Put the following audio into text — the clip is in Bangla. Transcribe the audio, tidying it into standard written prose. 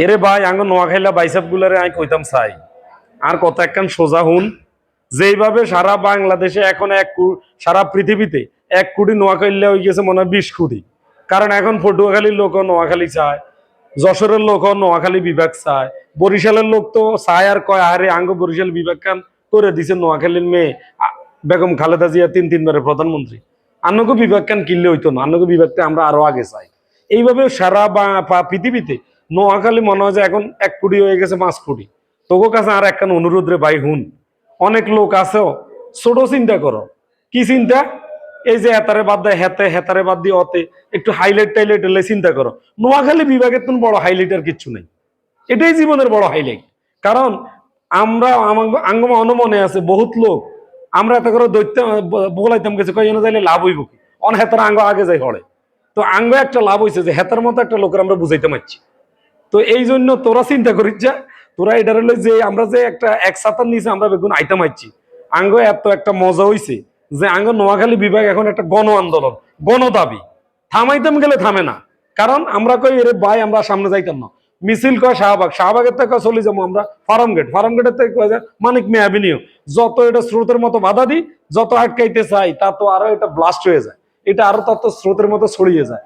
এরে ভাই আঙ্গ নোয়াখাইলা বাইসাপ গুলারে আমি কইতাম চাই আর কত একখান সোজা হুন যেইভাবে সারা বাংলাদেশে এখন সারা পৃথিবীতে 1 কোটি নোয়াখাইলা হয়ে গেছে মনে হয় 20 কোটি। কারণ এখন পটুয়াখালীর লোক নোয়াখালী চায়, যশোরের লোক নোয়াখালী বিভাগ চায়, বরিশালের লোক তো চায় আর কয় আরে আঙ্গ বরিশাল বিভাগ কান করে দিছে নোয়াখালীর মেয়ে বেগম খালেদা জিয়া 3 বারের প্রধানমন্ত্রী। আন্নগো বিভাগ কান কিনলে হইতো না, আন্নগো বিভাগটা আমরা আরো আগে চাই। এইভাবে সারা পৃথিবীতে নোয়াখালী মনে হয় যে এখন 1 কোটি হয়ে গেছে 5 কোটি। তোকে কাছে আর একখান অনুরোধ রে ভাই হুন, অনেক লোক আছে ছোট চিন্তা করো। কি চিন্তা? এই যে হেতারে বাদ দেয় হেতে, হেতারে বাদ দিয়ে অতে, একটু হাইলাইট টাইলাইট হলে চিন্তা করো। নোয়াখালী বিভাগের তো বড় হাইলাইট আর কিচ্ছু নেই, এটাই জীবনের বড় হাইলাইট। কারণ আমরা আঙ্গমা অনমনে আছে বহুত লোক আমরা এত করে দৈত্য বলাইতাম গেছে কই যাইলে লাভ হইব কি, অন হেতার আঙ্গ আগে যাই হড়ে। তো আঙ্গ একটা লাভ হয়েছে যে হেতার মতো একটা লোকের আমরা বুঝাইতে পারছি। তো এই জন্য তোরা চিন্তা করিস যা, তোরা এটার হলো যে আমরা যে একটা এক ছাতার নিচে আমরা বেগুন আইতাম আইছি। আঙ্গ এত একটা মজা হইছে যে আঙ্গ নোয়াখালী বিভাগ এখন একটা গণ আন্দোলন, গণ দাবি। থামাইতাম গেলে থামে না। কারণ আমরা কই এর ভাই আমরা সামনে যাইতাম না, মিছিল কয় শাহবাগ, শাহবাগের থেকে চলে যাবো আমরা ফার্ম গেট, ফার্ম গেটের থেকে কয় মানিক মে অ্যাভিনিউ। যত এটা স্রোতের মতো বাধা দিই, যত আটকাইতে চাই তা তো আরো এটা ব্লাস্ট হয়ে যায়, এটা আরো তত স্রোতের মতো ছড়িয়ে যায়।